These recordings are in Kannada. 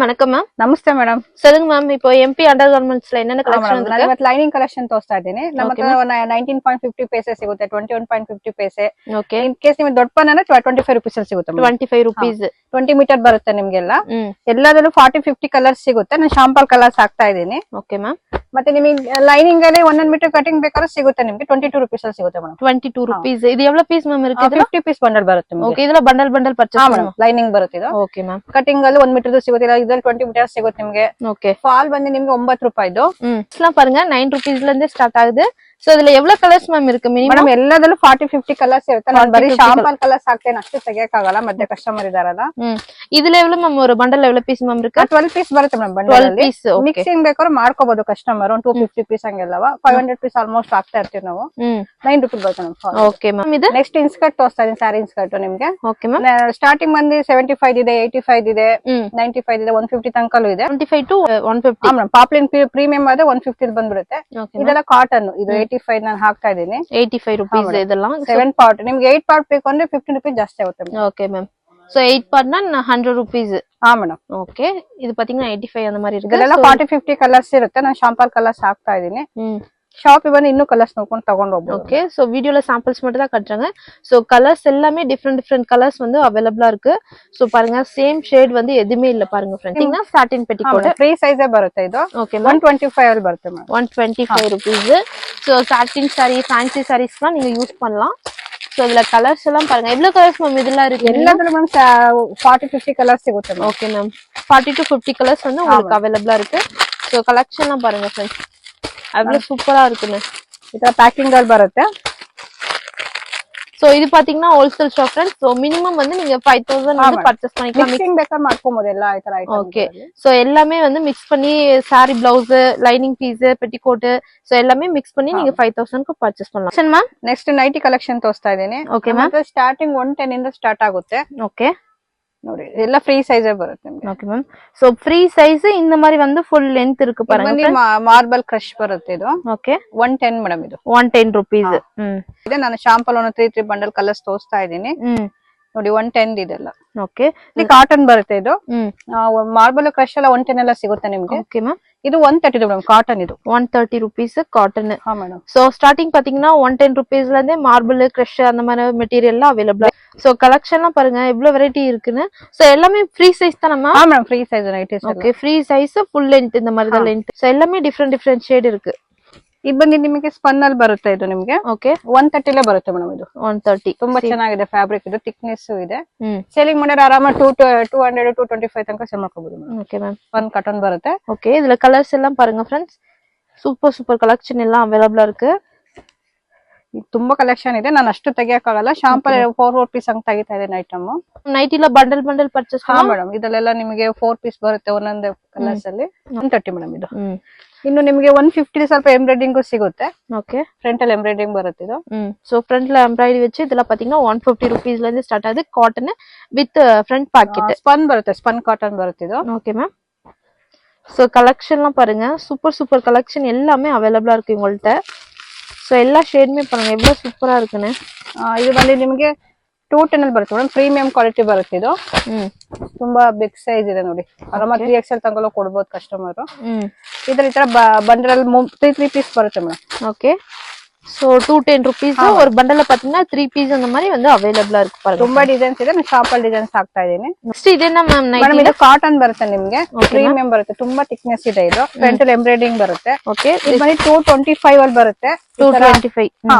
வணக்கம் மேம். ನಮಸ್ತೆ ಮೇಡಮ್. சொல்லுங்க மேம். இப்போ எம்பி அண்டர் கார்மெண்ட்ஸ்ல என்னென்ன கலெக்ஷன் ನಾನು ಇವತ್ತು ಲೈನಿಂಗ್ ಕಲೆಕ್ಷನ್ ತೋರಿಸ್ತಾ ಇದ್ದೀನಿ. ನಮ್ಮ ಹತ್ರ 19.50 ಪೈಸೆ ಸಿಗುತ್ತೆ, 21.50 ಪೈಸೆ. ಓಕೆ. ಇನ್ ಕೇಸ್ ನಿಮಗೆ ದೊಡ್ಡ ಪನ್ ಅಂದ್ರೆ 25 ರೂಪೀಸ್ ಅಲ್ಲಿ ಸಿಗುತ್ತೆ. 25 ರೂಪೀಸ್ 20 ಮೀಟರ್ ಬರುತ್ತೆ ನಿಮ್ಗೆಲ್ಲ. ಎಲ್ಲದಲ್ಲೂ 40-50 ಕಲರ್ಸ್ ಸಿಗುತ್ತೆ. ನಾನು ಶಾಂಪಲ್ ಕಲರ್ಸ್ ಹಾಕ್ತಾ ಇದ್ದೀನಿ. Okay ma'am. ಮತ್ತೆ ನಿಮಗೆ ಲೈನಿಂಗ್ ಅಲ್ಲಿ 1 ಮೀಟರ್ ಕಟಿಂಗ್ ಬೇಕಾದ್ರೆ ಸಿಗುತ್ತೆ ನಿಮಗೆ 22 ರೂಪೀಸ್ ಅಲ್ಲಿ ಸಿಗುತ್ತೆ ಮೇಡಮ್. 22 ರೂಪೀಸ್. ಇದು ಎவ்வளவு ಪೀಸ್ ಮ್ಯಾಮ್ ಇರುತ್ತೆ? 50 ಪೀಸ್ ಬಂಡಲ್ ಬರುತ್ತೆ ನಿಮಗೆ. ಓಕೆ. ಇದೆಲ್ಲ ಬಂಡಲ್ ಪರ್ಚೇಸ್ ಮೇಡಮ್. ಲೈನಿಂಗ್ ಬರುತ್ತೆ ಇದು. Okay ma'am. ಕಟಿಂಗ್ ಅಲ್ಲಿ 1 ಮೀಟರ್ ಸಿಗುತ್ತೆ, ಇದ್ರಲ್ಲಿ 20 ಮೀಟರ್ ಸಿಗುತ್ತೆ ನಿಮಗೆ. ಓಕೆ. ಫಾಲ್ ಬಂದು ನಿಮಗೆ 9 ರೂಪಾಯಿದು. இதெல்லாம் பாருங்க 9 ರೂಪೀಸ್ ல ஸ்டார்ட் ஆகுது. சோ இதுல எவ்வளவு கலர்ஸ் மேம் இருக்கு மினிமம்? ಮೇಡಮ್ ಎಲ್ಲದಲ್ಲೂ 40-50 ಕಲರ್ಸ್ ಇರುತ್ತೆ. ನಾನು ಬರೀ ಶಾಂಪಲ್ ಕಲರ್ಸ್ ಹಾಕ್ತೇನೆ, ಅಷ್ಟು ತೆಗಿಯಕ್ಕಾಗಲ್ಲ, ಮಧ್ಯೆ ಕಸ್ಟಮರ್ ಇದಾರಲ್ಲ. இதுல எவ்வளவு மேம் ஒரு பண்டல் எவ்வளவு பீஸ் மேம் இருக்கு? 12 ಪೀಸ್ ಬರುತ್ತೆ ಮೇಡಮ್ ಬಂಡಲ್ ಅಲ್ಲಿ. ಮಿಕ್ಸಿಂಗ್ ಬೇಕಾದ್ರೆ ಮಾಡ್ಕೋಬಹುದು ಕಸ್ಟಮರ್. 250 ಪೀಸ್ ಹಂಗೆಲ್ಲವ 500 ಪೀಸ್ ಆಲ್ಮೋಸ್ಟ್ ಹಾಕ್ತಾ ಇರ್ತೀವಿ ನಾವು. 9 ರೂಪೀಸ್ ಬರುತ್ತೆ ಮೇಡಮ್. Okay ma'am. ಇದು ನೆಕ್ಸ್ಟ್ ಇನ್ಸ್ಕರ್ಟ್ ತೋರಿಸ್ತಾ ಇದೀನಿ, ಸ್ಯಾರಿ ಇನ್ಸ್ಕರ್ಟ್ ನಿಮ್ಗೆ. Okay ma'am. ಸ್ಟಾರ್ಟಿಂಗ್ ಬಂದು 75 ಇದೆ, 85 ಇದೆ, 95 ಇದೆ, 150 ತನಕಲೂ ಇದೆ. 25 to 150. ಮೇಡಮ್ ಪಾಪ್ಲಿನ್ ಪ್ರೀಮಿಯಂ ಆದ್ರೆ 150 ಬಂದ್ಬಿಡುತ್ತೆ. ಇದೆಲ್ಲ ಕಾಟನ್. ಇದು 85 ನಾನು ಹಾಕ್ತಾ ಇದೀನಿ. 85 ರೂಪೀಸ್ ಇದೆಲ್ಲ. 7 ಪಾರ್ಟ್ ನಿಮ್ಗೆ 8 ಪಾರ್ಟ್ ಬೇಕು ಅಂದ್ರೆ 15 ರೂಪೀಸ್ ಜಾಸ್ತಿ ಆಗುತ್ತೆ. Okay ma'am. So 8 பார்ட்னா 100 rupees. Madam. Okay. ಇದು பாத்தீங்கன்னா 85 அந்த மாதிரி இருக்கு. ಇದೆಲ್ಲ 40-50 ಕಲರ್ಸ್ ಇರುತ್ತೆ. ನಾನು ಶಾಂಪಲ್ ಕಲರ್ಸ್ ಹಾಕ್ತಾ ಇದೀನಿ. ஷாப் ಬಂದು ಇನ್ನೂ ಕಲರ್ಸ್ ನೋಡ್ಕೊಂಡು ತಗೊಂಡು ಹೋಗ್ಬೋದು. ஓகே. சோ வீடியோல சாம்பிள்ஸ் மட்டும் தான் காட்டுறாங்க. சோ கலர்ஸ் எல்லாமே டிஃபரெண்ட் கலர்ஸ் வந்து அவைலபிளா இருக்கு. சோ பாருங்க சேம் ஷேட் வந்து எதுமே இல்ல பாருங்க फ्रेंड्स. இதுனா சாட்டின் பெட்டிகோட் ಫ್ರೀ ಸೈಜ್ ಬರುತ್ತೆ ಇದು. ಓಕೆ. 125 ಅಲ್ಲಿ ಬರುತ್ತೆ ಮೇಡಮ್. 125 ರೂಪೀಸ್. சோ சாட்டின் saree, ஃபேன்சி sareesலாம் நீங்க யூஸ் பண்ணலாம். சோ இதுல கலர்ஸ் எல்லாம் பாருங்க. எவ்வளவு கலர்ஸ் மேம் இதெல்லாம் இருக்கு? ಎಲ್ಲದರಲ್ಲೂ மேம் 40-50 ಕಲರ್ಸ್ ಸಿಗುತ್ತೆ. Okay ma'am. 40 to 50 கலர்ஸ் வந்து உங்களுக்கு அவைலபிளா இருக்கு. சோ கலெக்ஷன்லாம் பாருங்க फ्रेंड्स. அவ்வளவு சூப்பரா இருக்குன்னு. ಇದರ ಪ್ಯಾಕಿಂಗ್ ಅಲ್ಲಿ ಬರುತ್ತೆ. சோ இது பாத்தீங்கன்னா wholesale shop friends. So minimum வந்து நீங்க 5000 வந்து பர்ச்சேஸ் பண்ணிக்கலாம். மிக்சிங் ಬೇಕಾದ್ರೆ ಮಾಡ್ಕೊಬಹುದು ಎಲ್ಲ ಈ ತರ ಐಟಮ್. ஓகே. சோ எல்லாமே வந்து மிக்ஸ் பண்ணி saree blouse, lining piece, petticoat so எல்லாமே மிக்ஸ் பண்ணி நீங்க 5000 க்கு பர்ச்சேஸ் பண்ணலாம். சரி மேம். ನೆಕ್ಸ್ಟ್ ನೈಟಿ ಕಲೆಕ್ಷನ್ ತೋರಿಸ್ತಾ ಇದೀನಿ. Okay ma'am. ಸ್ಟಾರ್ಟಿಂಗ್ 110 ಇಂದ ಸ್ಟಾರ್ಟ್ ಆಗುತ್ತೆ. ಓಕೆ. ನೋಡಿ ಎಲ್ಲ ಫ್ರೀ ಸೈಜ್ ಬರುತ್ತೆ ನಿಮಗೆ. Okay ma'am. So free size இந்த மாதிரி வந்து ಫುಲ್ ಲೆಂತ್ ಇருக்கு பாருங்க. ಮಾರ್ಬಲ್ ಕ್ರಶ್ ಬರುತ್ತೆ ಇದು. ಓಕೆ. 110 ಮೇಡಂ ಇದು. 110 ರೂಪೀಸ್. ಇದೆ ನಾನು ಶಾಂಪಲ್ 3 ಬಂಡಲ್ ಕಲರ್ಸ್ ತೋರಿಸ್ತಾ ಇದೀನಿ. ನೋಡಿ 110 ಇದೆಲ್ಲ. ಓಕೆ. ಇದು ಕಾಟನ್ ಬರುತ್ತೆ ಇದು. ಮಾರ್ಬಲ್ ಕ್ರಶ್ ಎಲ್ಲ 110 ಎಲ್ಲ ಸಿಗುತ್ತೆ ನಿಮಗೆ. Okay ma'am. ಇದು 130 ಮೇಡಂ ಕಾಟನ್ ಇದು. 130 ರೂಪೀಸ್ ಕಾಟನ್. ಹಾ ಮೇಡಂ. சோ ஸ்டார்டிங் பாத்தீங்கன்னா 110 ரூபீஸ்ல இருந்தே மார்பிள், கிரஷ் அந்த மாதிரி மெட்டீரியல் எல்லாம் அவைலபிளா. சோ கலெக்ஷன்லாம் பாருங்க எவ்வளவு வெரைட்டி இருக்குன்னு. சோ எல்லாமே ஃப்ரீ சைஸ் தானமா? ஆ madam free size nighties. Okay. Free size full length இந்த மாதிரி தான் லெந்த். சோ எல்லாமே டிஃபரெண்ட் ஷேட் இருக்கு. ಇದು ಬಂದು ನಿಮಗೆ ಸ್ಪನ್ ಅಲ್ಲಿ ಬರುತ್ತೆ ಇದು ನಿಮಗೆ. ಓಕೆ. 130 ಲೇ ಬರುತ್ತೆ ಮೇಡಮ್ ಇದು. 130 ತುಂಬಾ ಚೆನ್ನಾಗಿದೆ ಫ್ಯಾಬ್ರಿಕ್ ಇದು, ಥಿಕ್ನೆಸ್ ಇದೆ. ಸೇಲಿಂಗ್ ಮಾಡಿದ್ರೆ ಆರಾಮ 200 225 ತನಕ ಸೇಲ್ ಮಾಡ್ಕೋಬಹುದು madam. Okay ma'am. Spun cotton ಬರುತ್ತೆ. ಓಕೆ. இதுல கலர்ஸ் எல்லாம் பாருங்க फ्रेंड्स. சூப்பர் கலெக்ஷன் எல்லாம் அவைலபிளா இருக்கு. ತುಂಬಾ ಕಲೆಕ್ಷನ್ ಇದೆ. ನಾನು ಅಷ್ಟು ತೆಗಿಯಕ್ಕಾಗಲ್ಲ. ಶಾಂಪಲ್ 4 ಪೀಸ್ ಹಂಗ್ ತೆಗಿತಾ ಇದ್ದೇನೆ ಐಟಮ್. ನೈಟಿಲ ಬಂಡಲ್ ಪರ್ಚೇಸ್. ಹಾ ಮೇಡಮ್. ಇದೆಲ್ಲ ನಿಮಗೆ 4 ಪೀಸ್ ಬರುತ್ತೆ ಒಂದೊಂದೇ ಕಲರ್ಸ್ ಅಲ್ಲಿ. 130 ಮೇಡಮ್ ಇದು. ಇನ್ನು ನಿಮಗೆ 150 ಸ್ವಲ್ಪ ಎಂಬ್ರಾಯ್ಡಿಂಗ್ ಸಿಗುತ್ತೆ. ಓಕೆ. ಫ್ರಂಟ್ ಅಲ್ಲಿ ಎಂಬ್ರಾಯ್ಡಿಂಗ್ ಬರುತ್ತೆ ಇದು. சோ ஃப்ரண்ட்ல எம்ப்ராய்டரி வச்சு இதெல்லாம் பாத்தீங்கன்னா 150 ರೂಪೀಸ್ ல இருந்து ஸ்டார்ட் ஆகுது. Cotton with front packet. Spun ಬರುತ್ತೆ, ಸ್ಪನ್ ಕಾಟನ್ ಬರುತ್ತೆ ಇದು. Okay ma'am. சோ கலெக்ஷன்லாம் பாருங்க. சூப்பர் கலெக்ஷன் எல்லாமே அவைலபிளா இருக்கு உங்கள்ட்ட. சோ எல்லா ஷேட்மே பாருங்க எவ்வளவு சூப்பரா இருக்குன்னு. ಇದು ಬಂದು ನಿಮಗೆ 210 ಅಲ್ಲಿ ಬರುತ್ತೆ ಮೇಡಮ್. ಪ್ರೀಮಿಯಂ ಕ್ವಾಲಿಟಿ ಬರುತ್ತೆ ಇದು. ತುಂಬಾ ಬಿಗ್ ಸೈಜ್ ಇದೆ ನೋಡಿ. ಆರಾಮ 3XL ತನಕ ಕೊಡಬಹುದು ಕಸ್ಟಮರ್. ಇದರ ಈ ತರ ಬಂಡಲ್ ಅಲ್ಲಿ 3 ಪೀಸ್ ಬರುತ್ತೆ ಮೇಡಮ್. ஓகே. சோ 210 ರೂಪೀಸ್ ஒரு பண்டல்ல பாத்தீங்கன்னா 3 பீஸ் அந்த மாதிரி வந்து அவைலபிளா இருக்கு பாருங்க. ತುಂಬಾ ಡಿಸೈನ್ಸ್ ಇದೆ. ನಾನು ಶಾಂಪಲ್ ಡಿಸೈನ್ಸ್ ಹಾಕ್ತಾ ಇದೀನಿ. ನೆಕ್ಸ್ಟ್ ಇದೇನಾ ಮ್ಯಾಮ್ ನೈಟಿ? ಇದು ಕಾಟನ್ ಬರುತ್ತೆ ನಿಮಗೆ. ಪ್ರೀಮಿಯಂ ಬರುತ್ತೆ. ತುಂಬಾ ಥಿಕ್ನೆಸ್ ಇದೆ ಇದು. ಫ್ರಂಟ್ ಅಲ್ಲಿ ಎಂಬ್ರಾಯ್ಡಿಂಗ್ ಬರುತ್ತೆ. ಓಕೆ. ಇದು ಬಂದು 225 ಅಲ್ಲಿ ಬರುತ್ತೆ. 225.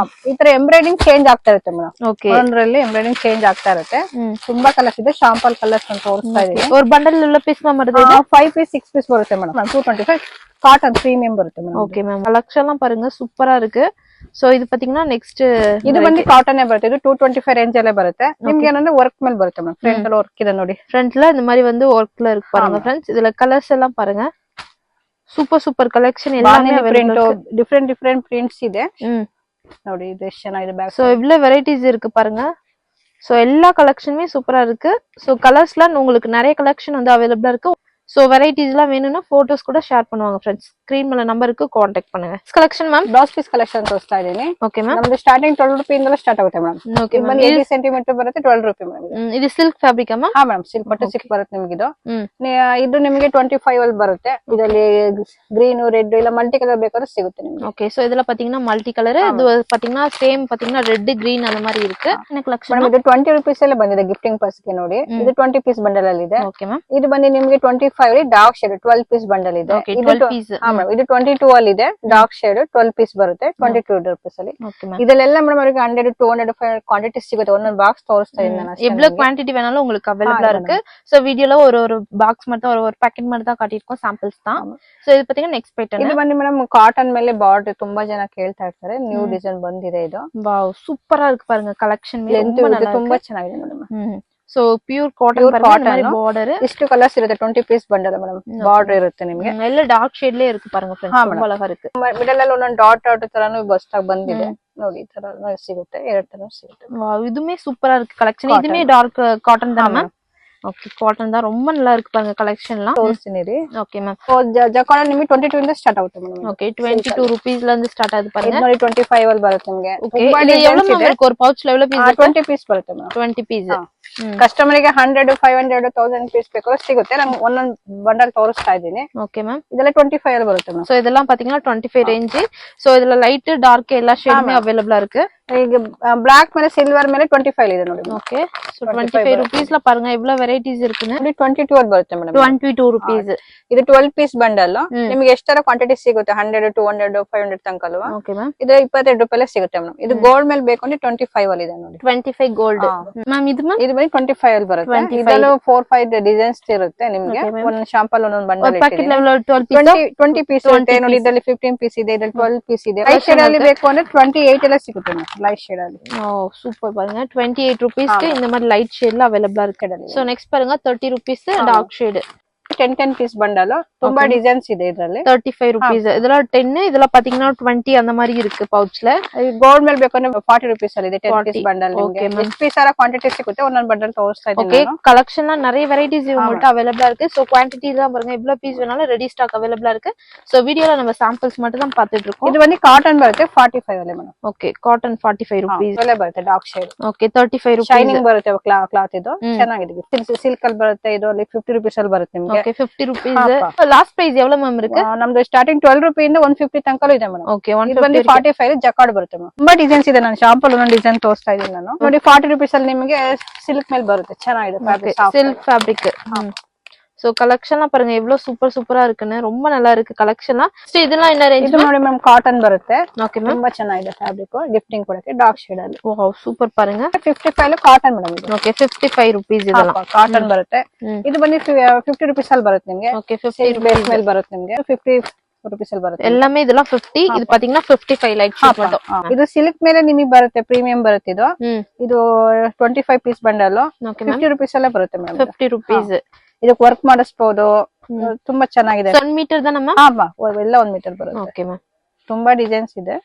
ಈ ತರ ಎಂಬ್ರಾಯ್ಡಿಂಗ್ ಚೇಂಜ್ ಆಗ್ತಾ ಇರುತ್ತೆ ಮೇಡಮ್. ಓಕೆ. ಒಂದರಲ್ಲಿ ಎಂಬ್ರಾಯ್ಡಿಂಗ್ ಚೇಂಜ್ ಆಗ್ತಾ ಇರುತ್ತೆ. ತುಂಬಾ ಕಲರ್ಸ್ ಇದೆ. ಶಾಂಪಲ್ ಕಲರ್ಸ್ ಅಂತ ತೋರಿಸ್ತಾ ಇದೀನಿ. ஒரு பண்டல் உள்ள பீஸ் ಮ್ಯಾಮ್ வருது. 5 ಪೀಸ್ 6 ಪೀಸ್ ಬರುತ್ತೆ ಮೇಡಮ್. 225 ಕಾಟನ್ ಪ್ರೀಮಿಯಂ ಬರುತ್ತೆ ಮೇಡಮ್. Okay ma'am. ಕಲೆಕ್ಷನ್ எல்லாம் பாருங்க சூப்பரா இருக்கு. சோ ಇದು பாத்தீங்கன்னா ನೆಕ್ಸ್ಟ್ ಇದು ಬಂದು ಕಾಟನ್ ಬರುತ್ತೆ. ಇದು 225 ರೇಂಜ್ ಅಲ್ಲೇ ಬರುತ್ತೆ. ನಿಮ್ಗೆ ಏನಂದ್ರೆ ವರ್ಕ್ ಮೇಲೆ ಬರುತ್ತೆ ಮೇಡಮ್. ಫ್ರಂಟ್ ಅಲ್ಲಿ ವರ್ಕ್ ಇದೆ ನೋಡಿ. ಫ್ರಂಟ್ல இந்த மாதிரி வந்து ವರ್ಕ್ல இருக்கு பாருங்க फ्रेंड्स. இதுல கலர்ஸ் எல்லாம் பாருங்க. ಸೂಪರ್ ಕಲೆಕ್ಷನ್ எல்லாமே ಡಿಫರೆಂಟ್ ಪ್ರಿಂಟ್ಸ್ ಇದೆ ನೋಡಿ. ಇದು ಎಷ್ಟು ಚೆನ್ನಾಗಿದೆ ಬ್ಯಾಕ್. சோ இவ்வளவு வெரைட்டிஸ் இருக்கு பாருங்க. சோ எல்லா கலெக்ஷனுமே சூப்பரா இருக்கு. சோ கலர்ஸ்லாம் உங்களுக்கு நிறைய கலெக்ஷன் வந்து அவைலபிளா இருக்கு. சோ வெரைட்டிஸ் எல்லாம் வேணும்னா போட்டோஸ் கூட ஷேர் பண்ணுவாங்க फ्रेंड्स. ஸ்கிரீன் மேல நம்பருக்கு ಕಾಂಟ್ಯಾಕ್ಟ್ பண்ணுங்க. Collection ma'am blouse piece collection ತೋರಿಸ್ತಾ ಇದೀನಿ. Okay ma'am. ನಮ್ದು ಸ್ಟಾರ್ಟಿಂಗ್ 12 ರೂಪಾಯಿ ಇಂದಲೇ ಸ್ಟಾರ್ಟ್ ಆಗುತ್ತೆ ಮೇಡಂ. Okay ma'am. 80 ಸೆಂಟಿಮೀಟರ್ ಬರುತ್ತೆ 12 ರೂಪಾಯಿ ಮೇಡಂ. ಇದು ಸಿಲ್ಕ್ ಫ್ಯಾಬ್ರಿಕ್ ಅಮ್ಮ? ಹಾ ಮೇಡಂ, ಸಿಲ್ಕ್ ಪಟ್ಟು ಸಿಲ್ಕ್ ಬರುತ್ತೆ ನಿಮಗೆ ಇದು. ಇದು ನಿಮಗೆ 25 ಅಲ್ಲಿ ಬರುತ್ತೆ. ಇದರಲ್ಲಿ ಗ್ರೀನ್ ರೆಡ್ ಇಲ್ಲ ಮಲ್ಟಿ ಕಲರ್ ಬೇಕಾದ್ರೆ ಸಿಗುತ್ತೆ ನಿಮಗೆ. ஓகே சோ இதெல்லாம் பாத்தீங்கன்னா மல்டி கலர், இது பாத்தீங்கன்னா சேம் பாத்தீங்கன்னா ரெட் கிரீன் அந்த மாதிரி இருக்கு. என்ன கலெக்ஷன் ಮೇಡಂ? ಇದು 20 ರೂಪೀಸ್ ಅಲ್ಲೇ ಬಂದಿದೆ ಗಿಫ್ಟಿಂಗ್ ಪರ್ಸ್ ಗೆ ನೋಡಿ. ಇದು 20 ಪೀಸ್ ಬಂಡಲ್ ಅಲ್ಲಿ ಇದೆ. Okay ma'am. ಇದು ಬಂದು ನಿಮಗೆ 25 ಅಲ್ಲಿ ಡಾರ್ಕ್ ಶೇಡ್ 12 ಪೀಸ್ ಬಂಡಲ್ ಇದೆ. Okay 12 piece. ಹಾ ಮೇಡಂ, ಇದು 22 ಅಲ್ಲಿ ಇದೆ ಡಾರ್ಕ್ ಶೇಡ್ 12 ಪೀಸ್ ಬರುತ್ತೆ 22 ರೂಪೀಸ್ ಅಲ್ಲಿ. Okay ma'am. ಇದೆಲ್ಲ ಮೇಡಂ ಅವರಿಗೆ 100 200 500 ಕ್ವಾಂಟಿಟಿ ಸಿಗುತ್ತೆ. ಒಂದೊಂದು ಬಾಕ್ಸ್ ತೋರಿಸ್ತಾ ಇದ್ದೀನಿ ನಾನು. எவ்வளவு குவாண்டிட்டி வேணாலும் உங்களுக்கு அவைலபிளா இருக்கு. சோ வீடியோல ஒரு பாக்ஸ் மட்டும் ஒரு பேக்கெட் மட்டும் தான் காட்டியிருக்கோம், சாம்பிள்ஸ் தான். சோ இது பாத்தீங்கன்னா நெக்ஸ்ட் பேட்டர்ன். ಇದು ಬಂದು ಮೇಡಂ ಕಾಟನ್ ಮೇಲೆ ಬಾರ್ಡರ್ ತುಂಬಾ ಜನ ಕೇಳ್ತಾ ಇರ್ತಾರೆ. ನ್ಯೂ ಡಿಸೈನ್ ಬಂದಿದೆ ಇದು. ವಾವ್ ಸೂಪರಾ இருக்கு பாருங்க கலெக்ஷன். ತುಂಬಾ ಚೆನ್ನಾಗಿದೆ madam. So pure cotton border. ಇಷ್ಟು ಕಲರ್ಸ್ ಇರುತ್ತೆ 20 ಪೀಸ್ ಬಂಡಲ್ ಮೇಡಂ. ಬಾರ್ಡರ್ ಇರುತ್ತೆ ನಿಮಗೆ. ಎಲ್ಲ ಡಾರ್ಕ್ ಶೇಡ್ ಲೇ ಇருக்கு ಪಾருங்க ಫ್ರೆಂಡ್ಸ್. ತುಂಬಾ ಅழகா ಇருக்கு. ಮಿಡಲ್ ಅಲ್ಲಿ ಒಂದೊಂದು ಡಾಟ್ ಡಾಟ್ ತರಾನು ಬಸ್ಟಾಗಿ ಬಂದಿದೆ ನೋಡಿ. ಈ ತರ ಸಿಗುತ್ತೆ, ಎರಡು ತರ ಸಿಗುತ್ತೆ. ವಾವ್ இதுமே சூப்பரா இருக்கு கலெக்ஷன். இதுமே டார்க் காட்டன் தானா? ஓகே காட்டன் தான். ரொம்ப நல்லா இருக்கு பாருங்க கலெக்ஷன்லாம். ತೋರಿಸ್ತೀನಿ. Okay ma'am. ಜಕಾರ್ಡ್ ನಿಮಗೆ 22 ಇಂದ ಸ್ಟಾರ್ಟ್ ಆಗುತ್ತೆ ಮೇಡಂ. ಓಕೆ 22 ರೂಪೀಸ್ ಲ ಇಂದ ಸ್ಟಾರ್ಟ್ ಆಗುತ್ತೆ ಪಾருங்க. ಇದು 25 ಅಲ್ಲಿ ಬರುತ್ತೆ ನಿಮಗೆ. ಓಕೆ ಇದು ಎவ்வளவு ಮ್ಯಾಮ್ ಇருக்கு? ஒரு ಪೌಚ್ ಲೆವೆಲ್ ಪೀಸ್ 20 ಪೀಸ್ ಬರುತ್ತೆ ಮೇಡಂ. 20 ಪೀಸ್. ಕಸ್ಟಮರ್ ಗೆ 100 500 1000 ಪೀಸ್ ಬೇಕಾದ್ರೆ ಸಿಗುತ್ತೆ. ನಾನು ಒಂದೊಂದು ಬಂಡಲ್ ತೋರಿಸ್ತಾ ಇದ್ದೀನಿ. Okay ma'am. ಇದೆಲ್ಲ 25 ಅಲ್ಲಿ ಬರುತ್ತೆ ಮೇಡಂ. சோ இதெல்லாம் பாத்தீங்கன்னா 25 ரேஞ்ச். சோ இதுல லைட் டார்க் எல்லா ஷேடுமே அவேலபிளா இருக்கு. ಈಗ ಬ್ಲಾಕ್ ಮೇಲೆ ಸಿಲ್ವರ್ ಮೇಲೆ 25 ಇದೆ ನೋಡಿ. ಓಕೆ ಸೋ 25 ರೂಪೀಸ್ ಲ ಪಾருங்க ಎவ்வளவு ವೆರೈಟೀಸ್ இருக்குன்னு. 22 ಅಲ್ಲಿ ಬರುತ್ತೆ ಮೇಡಂ. 22 ರೂಪೀಸ್. ಇದು 12 ಪೀಸ್ ಬಂಡಲ್. ನಿಮಗೆ ಎಷ್ಟರ ಕ್ವಾಂಟಿಟಿ ಸಿಗುತ್ತೆ 100 200 500 ತನಕ ಅಲ್ವಾ? Okay ma'am. ಇದು 22 ರೂಪಾಯಿಲೇ ಸಿಗುತ್ತೆ ಮೇಡಂ. ಇದು ಗೋಲ್ಡ್ ಮೇಲೆ ಬೇಕು ಅಂದ್ರೆ 25 ಅಲ್ಲಿ ಇದೆ ನೋಡಿ. 25 ಗೋಲ್ಡ್ ಮ್ಯಾಮ್. ಇದು ಮ್ಯಾಮ್ ಇದು ಬರೀ 25 ಅಲ್ಲಿ ಬರುತ್ತೆ. ಇದರಲ್ಲಿ 4 5 ಡಿಸೈನ್ಸ್ ಇರುತ್ತೆ ನಿಮಗೆ. ಒಂದು ಶಾಂಪಲ್ ಒಂದೊಂದು ಬಂಡಲ್ ಇದೆ. ಪ್ಯಾಕೆಟ್ ಲೆವೆಲ್ 20 ಪೀಸ್ ಇರುತ್ತೆ ನೋಡಿ. ಇದರಲ್ಲಿ 15 ಪೀಸ್ ಇದೆ, ಇದರಲ್ಲಿ 12 ಪೀಸ್ ಇದೆ. ಲೈಟ್ ಶೇಡ್ ಅಲ್ಲಿ ಬೇಕು ಅಂದ್ರೆ 28 ಎಲ್ಲ ಸಿಗುತ್ತೆ ಮೇಡಂ. ಲೈಟ್ ಶೇಡ್ ಅಲ್ಲಿ சூப்பர் பாருங்க 28 ரூபீஸ்க்கு இந்த மாதிரி லைட் ஷேட்ல அவைலபிளா இருக்கு. சோ நெக்ஸ்ட் பாருங்க 30 rupees dark shade 10 piece bundle. ತುಂಬಾ ಡಿಸೈನ್ಸ್ ಇದೆ ಇದರಲ್ಲಿ. 35 ರೂಪೀಸ್. ಇದೆಲ್ಲ 10, ಇದೆಲ್ಲ பாத்தீங்கன்னா 20 அந்த மாதிரி ಇருக்கு ಪೌಚ್ல. ಗೋಲ್ಡ್ ಮೇಲೆ ಬೇಕಂದ್ರೆ 40 ರೂಪೀಸ್ ಅಲ್ಲಿ ಇದೆ 10 ಪೀಸ್ ಬಂಡಲ್. ನಿಮಗೆ ಎಷ್ಟು ಪೀಸ್ ಆರ ಕ್ವಾಂಟಿಟಿ ಸಿಗುತ್ತೆ ಒಂದೊಂದು ಬಂಡಲ್ ತೋರಿಸ್ತಾ ಇದ್ದೀನಿ ನಾನು. ಓಕೆ ಕಲೆಕ್ಷನ್ல நிறைய வெரைட்டிஸ் இவங்கள்ட்ட அவைலபிளா இருக்கு. சோ குவாண்டிட்டி தான் பாருங்க எவ்வளவு பீஸ் வேணாலும் ரெடி ஸ்டாக் அவைலபிளா இருக்கு. சோ வீடியோல நம்ம சாம்பிள்ஸ் மட்டும் தான் பார்த்துட்டு இருக்கோம். ಇದು ಬಂದು ಕಾಟನ್ ಬರುತ್ತೆ 45 ಅಲ್ಲಿ ಮೇಡಂ. ಓಕೆ ಕಾಟನ್ 45 ರೂಪೀಸ್ ಒಳ್ಳೆ ಬರುತ್ತೆ dark shade. Okay 35 rupees. Shining ಬರುತ್ತೆ ಕ್ಲಾತ್ ಇದು ಚೆನ್ನಾಗಿದೆ. ಸಿಲ್ಕ್ ಅಲ್ಲಿ ಬರುತ್ತೆ. ಇದು ಅಲ್ಲಿ 50 ರೂಪೀಸ್ ಅಲ್ಲಿ ಬರುತ್ತೆ ನಿಮಗೆ. Okay 50 rupees. ಲಾಸ್ಟ್ ಪ್ರೈಸ್ ಎவ்வளவு ಮ್ಯಾಮ್ ಇருக்கு? ನಮ್ದು ಸ್ಟಾರ್ಟಿಂಗ್ 12 ರೂಪಾಯಿಂದ 150 ತನಕ ಇದೆ ಮೇಡಂ. ಓಕೆ 150 45 ಜಕಾರ್ಡ್ ಬರುತ್ತೆ ಮೇಡಂ. ತುಂಬಾ ಡಿಸೈನ್ಸ್ ಇದೆ. ನಾನು ಶಾಂಪಲ್ ಒಂದೊಂದು ಡಿಸೈನ್ ತೋರಿಸ್ತಾ ಇದ್ದೀನಿ ನಾನು ನೋಡಿ. 40 ರೂಪೀಸ್ ಅಲ್ಲಿ ನಿಮಗೆ ಸಿಲ್ಕ್ ಮೇಲೆ ಬರುತ್ತೆ. ಚೆನ್ನಾಗಿದೆ ಫ್ಯಾಬ್ರಿಕ್, ಸಿಲ್ಕ್ ಫ್ಯಾಬ್ರಿಕ್. சோ கலெக்ஷன்லாம் பாருங்க எவ்வளவு சூப்பரா இருக்குன்னு. ரொம்ப நல்லா இருக்கு கலெக்ஷன்லாம். இதெல்லாம் என்ன ரேஞ்ச்? ಇದು ನೋಡಿ ಮ್ಯಾಮ್ ಕಾಟನ್ ಬರುತ್ತೆ. Okay ma'am. ತುಂಬಾ ಚೆನ್ನಾಗಿದೆ ಫ್ಯಾಬ್ರಿಕ್. ಗಿಫ್ಟಿಂಗ್ ಕೊಡಕ್ಕೆ ಡಾರ್ಕ್ ಶೇಡ್ ಅಲ್ಲಿ. ವಾವ್ ಸೂಪರ್ ಪಾருங்க. 55 ಕಾಟನ್ ಮೇಡಂ ಇದು. ಓಕೆ 55 ರೂಪೀಸ್ ಇದೆಲ್ಲ ಕಾಟನ್ ಬರುತ್ತೆ. ಇದು ಬಂದು 50 ರೂಪೀಸ್ ಅಲ್ಲಿ ಬರುತ್ತೆ ನಿಮಗೆ. ಓಕೆ 50 ರೂಪೀಸ್ ಮೇಲೆ ಬರುತ್ತೆ ನಿಮಗೆ. 50 ರೂಪೀಸ್ ಅಲ್ಲಿ ಬರುತ್ತೆ. ಎಲ್ಲಾமே ಇದೆಲ್ಲ 50. ಇದು பாத்தீங்கன்னா 55 ಲೈಟ್ ಶೇಡ್ மட்டும். ಇದು ಸಿಲ್ಕ್ ಮೇಲೆ ನಿಮಗೆ ಬರುತ್ತೆ. ಪ್ರೀಮಿಯಂ ಬರುತ್ತೆ ಇದು. ಇದು 25 ಪೀಸ್ ಬಂಡಲ್. 50 ರೂಪೀಸ್ ಅಲ್ಲೇ ಬರುತ್ತೆ ಮೇಡಂ. 50 ರೂಪೀಸ್. ಇದಕ್ಕೆ ವರ್ಕ್ ಮಾಡಿಸಬಹುದು. ತುಂಬಾ ಚೆನ್ನಾಗಿದೆ. 1 ಮೀಟರ್ ದನಮ್ಮ? ಎಲ್ಲ 1 ಮೀಟರ್ ಬರುತ್ತೆ. Okay ma'am. ತುಂಬಾ ಡಿಸೈನ್ಸ್ ಇದೆ.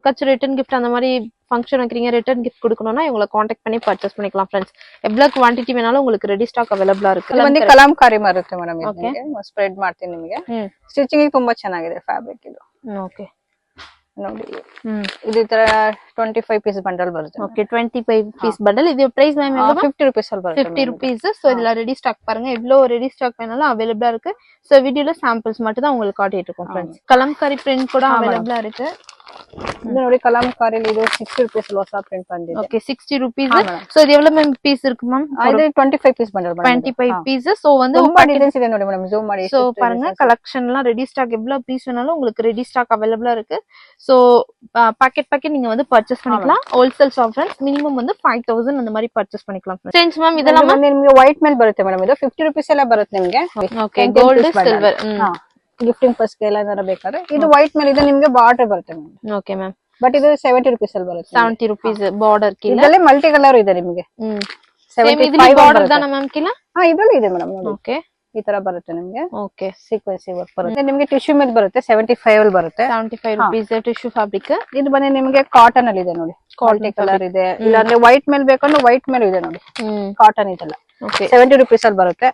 கச்சு ரிட்டர்ன் கிஃப்ட் அந்த மாதிரி ஃபங்க்ஷன் வைக்கிறீங்க, ரிட்டர்ன் கிஃப்ட் கொடுக்கணும்னா இவங்களை காண்டாக்ட் பண்ணி பர்ச்சேஸ் பண்ணிக்கலாம் ஃப்ரெண்ட்ஸ். எவ்வளவு குவாண்டிட்டி வேணாலும் உங்களுக்கு ರೆಡಿ ಸ್ಟಾಕ್ ಅವೈಲಬಲ್ ಇರುತ್ತೆ. ಇದು ಬಂದು ಕಲಾಂಕಾರಿ ಬರುತ್ತೆ ಮೇಡಂ. ಇದಕ್ಕೆ ಸ್ಪ್ರೆಡ್ ಮಾಡ್ತೀನಿ ನಿಮಗೆ. ಸ್ಟಿಚಿಂಗ್ ತುಂಬಾ ಚೆನ್ನಾಗಿದೆ ಫ್ಯಾಬ್ರಿಕ್ ಇದು. ಓಕೆ ನೋಡಿ ಇದು ತರ 25 ಪೀಸ್ ಬಂಡಲ್ ಬರುತ್ತೆ. Okay 25 piece bundle. ಇದು ಪ್ರೈಸ್ ಮ್ಯಾಮ್ 50 ರೂಪೀಸ್ ಅಲ್ಲಿ ಬರುತ್ತೆ. 50 ರೂಪೀஸ். சோ இதுல ரெடி ஸ்டாக் பாருங்க எவ்வளவு ரெடி ஸ்டாக் வேணாலும் அவைலபிளா இருக்கு. சோ வீடியோல சாம்பிள்ஸ் மட்டும் தான் உங்களுக்கு காட்டிட்டு இருக்கோம் ஃப்ரெண்ட்ஸ். கலம்காரி பிரிண்ட் கூட அவைலபிளா இருக்கு. ಇದು ನೋಡಿ ಕಲಾಂಕಾರಿ. ಇದು 60 ರೂಪೀಸ್ ಹೊಸ ಪ್ರಿಂಟ್ ಬಂದಿದೆ. Okay 60 rupees. ಸೋ ಇದು ಎவ்வளவு ಮ್ಯಾಮ್ ಪೀಸ್ ಇருக்கு ಮ್ಯಾಮ್? ಇದು 25 ಪೀಸ್ ಬಂಡಲ್ 25 ಪೀಸ್. சோ வந்து ತುಂಬಾ ಡಿಸೈನ್ಸ್ ಇದೆ ನೋಡಿ ಮೇಡಂ. ಜೂಮ್ ಮಾಡಿ. சோ பாருங்க கலெக்ஷன்லாம் ரெடி ஸ்டாக் எவ்வளவு பீஸ் வேணாலும் உங்களுக்கு ரெடி ஸ்டாக் அவைலபிளா இருக்கு. சோ பாக்கெட் நீங்க வந்து பர்ச்சேஸ் பண்ணிக்கலாம். Wholesale shop friends. மினிமம் வந்து 5000 அந்த மாதிரி பர்ச்சேஸ் பண்ணிக்கலாம் ஃப்ரெண்ட்ಸ್. சேஞ்ச் மேம் இதெல்லாம் ನಿಮಗೆ ವೈಟ್ ಮೇಲೆ ಬರುತ್ತೆ ಮೇಡಂ. ಇದು 50 ರೂಪೀಸ್ ಎಲ್ಲ ಬರುತ್ತೆ ನಿಮಗೆ. Okay gold silver. Gifting purse ಗೆ ಎಲ್ಲ ಏನಾರ ಬೇಕಾದ್ರೆ ಇದು ವೈಟ್ ಮೇಲೆ ಇದೆ ನಿಮಗೆ ಬಾರ್ಡರ್ ಬರುತ್ತೆ ಮೇಡಂ. Okay ma'am. ಬಟ್ ಇದು 70 ರೂಪೀಸ್ ಅಲ್ಲಿ ಬರುತ್ತೆ. 70 ರೂಪೀಸ್ ಬಾರ್ಡರ್ ಕಿಲ್ಲ. ಇದರಲ್ಲಿ ಮಲ್ಟಿ ಕಲರ್ ಇದೆ ನಿಮಗೆ. 75 ಬಾರ್ಡರ್ ದಾನ ಮ್ಯಾಮ್ ಕಿಲ್ಲ. ಇದರಲ್ಲಿ ಇದೆ ಮೇಡಂ ನೋಡಿ. ಓಕೆ ಈ ತರ ಬರುತ್ತೆ ನಿಮಗೆ. ಓಕೆ ಸೀಕ್ವೆನ್ಸಿ ವರ್ಕ್ ಬರುತ್ತೆ. ನಿಮಗೆ ಟಿಶ್ಯೂ ಮೇಲೆ ಬರುತ್ತೆ. 75 ಅಲ್ಲಿ ಬರುತ್ತೆ. 75 ರೂಪೀಸ್ ಟಿಶ್ಯೂ ಫ್ಯಾಬ್ರಿಕ್. ಇದು ಬಂದು ನಿಮಗೆ ಕಾಟನ್ ಅಲ್ಲಿ ಇದೆ ನೋಡಿ. ಕ್ವಾಲಿಟಿ ಕಲರ್ ಇದೆ. ಇಲ್ಲಾಂದ್ರೆ ವೈಟ್ ಮೇಲೆ ಬೇಕಂದ್ರೆ ವೈಟ್ ಮೇಲೆ ಇದೆ ನೋಡಿ. ಕಾಟನ್ ಇದೆಲ್ಲ ಓಕೆ 70 rupees ಅಲ್ಲಿ ಬರುತ್ತೆ.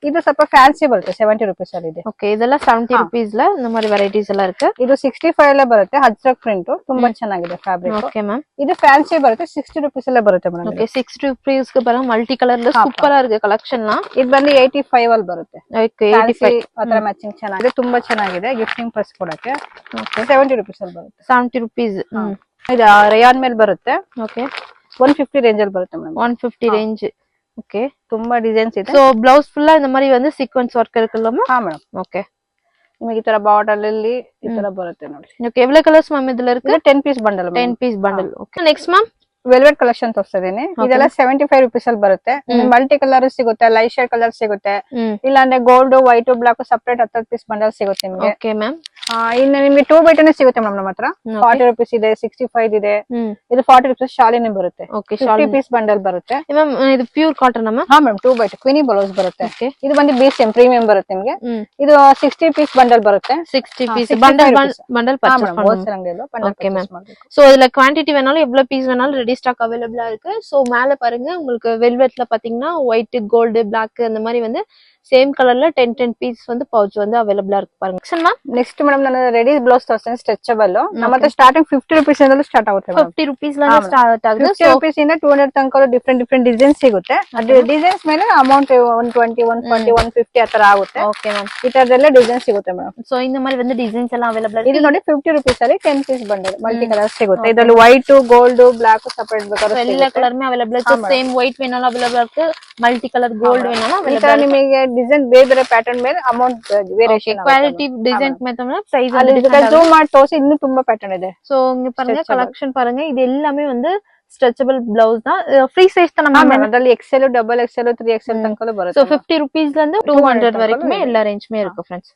ಇದು ಸ್ವಲ್ಪ ಫ್ಯಾನ್ಸಿ ಬರುತ್ತೆ 70 rupees ಅಲ್ಲಿ ಇದೆ. ಓಕೆ ಇದೆಲ್ಲ 70 rupees ல இந்த மாதிரி வெரைட்டிஸ் எல்லாம் இருக்கு. ಇದು 65 ಅಲ್ಲೇ ಬರುತ್ತೆ ಅಜ್ರಕ್ ಪ್ರಿಂಟ್ ತುಂಬಾ ಚೆನ್ನಾಗಿದೆ ಫ್ಯಾಬ್ರಿಕ್. ಓಕೆ ಮ್ಯಾಮ್ ಇದು ಫ್ಯಾನ್ಸಿ ಬರುತ್ತೆ 60 rupees ಅಲ್ಲೇ ಬರುತ್ತೆ ಮೇಡಮ್. ಓಕೆ 60 rupees ಗೆ ಬರೋ ಮಲ್ಟಿ ಕಲರ್ ಸೂಪರ್ ಆಗಿದೆ ಕಲೆಕ್ಷನ್. ಇದು ಬಂದು 85 ಅಲ್ಲಿ ಬರುತ್ತೆ. ಓಕೆ 85 ಅದರ ಮ್ಯಾಚಿಂಗ್ ಚೆನ್ನಾಗಿದೆ ತುಂಬಾ ಚೆನ್ನಾಗಿದೆ ಗಿಫ್ಟಿಂಗ್ ಪರ್ಸ್ ಕೊಡಕ್ಕೆ. ಓಕೆ 70 rupees ಅಲ್ಲಿ ಬರುತ್ತೆ. 70 rupees. ಇದು ರೇಯಾನ್ ಮೇಲೆ ಬರುತ್ತೆ. ಓಕೆ 150 ರೇಂಜ್ ಅಲ್ಲಿ ಬರುತ್ತೆ ಮೇಡಮ್. 150 ರೇಂಜ್. ಓಕೆ ತುಂಬಾ ಡಿಸೈನ್ಸ್ ಇದೆ. ಸೋ ಬ್ಲೌಸ್ ಫುಲ್ இந்த மாதிரி வந்து ಸೀಕ್ವೆನ್ಸ್ ವರ್ಕ್ ಇರುತ್ತಲ್ಲ ಮ್ಯಾಮ್? ಹಾ ಮೇಡಮ್. ಓಕೆ ನಿಮಗೆ ಈ ತರ ಬಾರ್ಡರ್ ಅಲ್ಲಿ ಈ ತರ ಬರುತ್ತೆ ನೋಡಿ. ಓಕೆ ಎவ்வளவு ಕಲರ್ಸ್ ಮ್ಯಾಮ್ ಇದೆಲ್ಲ ಇருக்கு? 10 piece bundle. 10 piece bundle. Okay next ma'am velvet collection ತೋರಿಸ್ತಿದ್ದೀನಿ. ಇದೆಲ್ಲ 75 rupees ಅಲ್ಲಿ ಬರುತ್ತೆ. ಮಲ್ಟಿ ಕಲರ್ ಸಿಗುತ್ತೆ, ಲೈಟ್ ಶೇಡ್ ಕಲರ್ ಸಿಗುತ್ತೆ, ಇಲ್ಲಾಂದ್ರೆ gold white black separate 10 piece bundle ಸಿಗುತ್ತೆ ನಿಮಗೆ. ಓಕೆ ಮ್ಯಾಮ್ ಇನ್ನು ನಿಮ್ಗೆ 2 by 2 ಸಿಗುತ್ತೆ ಮೇಡಮ್ ನಮ್ಮ ಹತ್ರ. 40 rupees ಇದೆ, 65 ಇದೆ. ಇದು 40 rupees ಶಾಲಿನೇ ಬರುತ್ತೆ. ಓಕೆ 50 ಪೀಸ್ ಬಂಡಲ್ ಬರುತ್ತೆ. ಮ್ಯಾಮ್ ಇದು ಪ್ಯೂರ್ ಕಾಟನ್ ಅಮ್ಮ? ಹಾ ಮ್ಯಾಮ್ 2 by 2 ಕ್ವಿನಿ ಬ್ಲೌಸ್ ಬರುತ್ತೆ. ಇದು ಬಂದು BCM ಪ್ರೀಮಿಯಂ ಬರುತ್ತೆ ನಿಮಗೆ. ಇದು 60 ಪೀಸ್ ಬಂಡಲ್ ಬರುತ್ತೆ. 60 ಪೀಸ್ ಬಂಡಲ್ ಪರ್ಚೇಸ್ ಮಾಡಿ. ಓಕೆ ಮ್ಯಾಮ್ சோ இதுல குவாண்டிட்டி வேணாலும் எவ்வளவு பீஸ் வேணாலும் ரெடி ஸ்டாக் அவைலபிளா இருக்கு. சோ மேல பாருங்க உங்களுக்கு வெல்வெட்ல பாத்தீங்கன்னா ஒயிட் கோல்டு பிளாக் அந்த மாதிரி வந்து ಸೇಮ್ ಕಲರ್ ல 10 ಪೀಸ್ வந்து ಪೌಚ್ வந்து ಅವೇಲೇಬಲ್ இருக்கு பாருங்க. ನೆಕ್ಸ್ಟ್ ಮೇಡಮ್ ನಾನು ರೆಡಿ ಬ್ಲೌಸ್ ತೋರಿಸ್ತೀನಿ ಸ್ಟ್ರೆಚಬಲ್. ನಮ್ಮ ಹತ್ರ ಸ್ಟಾರ್ಟಿಂಗ್ 50 rupees ಇಂದಲೂ ಸ್ಟಾರ್ಟ್ ಆಗುತ್ತೆ. 50 rupees ಲ ಸ್ಟಾರ್ಟ್ ಆಗುತ್ತೆ. 50 rupees ಇಂದ 200 ತನಕ ಡಿಫರೆಂಟ್ ಡಿಸೈನ್ ಸಿಗುತ್ತೆ. ಅದು ಡಿಸೈನ್ಸ್ ಮೇಲೆ ಅಮೌಂಟ್ 120 140 150 ಆ ತರ ಆಗುತ್ತೆ. ಓಕೆ ಮ್ಯಾಮ್ ಈ ತರದೆಲ್ಲ ಡಿಸೈನ್ ಸಿಗುತ್ತೆ ಮೇಡಮ್. ಸೋ இந்த மாதிரி வந்து ಡಿಸೈನ್ಸ್ ಎಲ್ಲ ಅವೇಲೇಬಲ್ ಇದೆ. ಇದು ನೋಡಿ 50 rupees ಅಲ್ಲಿ 10 ಪೀಸ್ ಬಂಡಲ್ ಮಲ್ಟಿ ಕಲರ್ ಸಿಗುತ್ತೆ. ಇದರಲ್ಲಿ ವೈಟ್ ಗೋಲ್ಡ್ ಬ್ಲಾಕ್ ಸಪರೇಟ್ ಬೇಕಾದ್ರೆ ಎಲ್ಲ ಕಲರ್ ಮೇ ಅವೇಲೇಬಲ್ ಇದೆ. ಸೇಮ್ ವೈಟ್ ವೇನಾலும் ಅವೇಲೇಬಲ್ ಇರುತ್ತೆ, ಮಲ್ಟಿ ಕಲರ್ ಗೋಲ್ಡ್ ವೇನಾலும் ಅವೇಲೇಬಲ್ ಇದೆ. ನಿಮಗೆ ಡಿಸೈನ್ ಬೇರೆ ಪ್ಯಾಟರ್ನ್ ಮೇಲೆ ಅಮೌಂಟ್ ವೇರಿಯೇಷನ್ ಕ್ವಾಲಿಟಿ ಡಿಸೈನ್ மேத்தம்னா பிரைஸ் வந்து ஜூம் ಮಾಡಿ ತೋರಿಸಿ ಇನ್ನೂ ತುಂಬಾ ಪ್ಯಾಟರ್ನ್ ಇದೆ. சோ இங்க பாருங்க கலெக்ஷன் பாருங்க இது எல்லாமே வந்து ಸ್ಟ್ರೆಚಬಲ್ ಬ್ಲೌಸ್ தான். ಫ್ರೀ ಸೈಜ್ ತಾನ ಮ್ಯಾಮ್? ಅದರಲ್ಲಿ XL ಡಬಲ್ XL 3XL ತನಕ ಬರುತ್ತೆ. ಸೋ 50 rupees ல இருந்து 200 வரைக்குமே எல்லா ரேஞ்ச்மே இருக்கு फ्रेंड्स.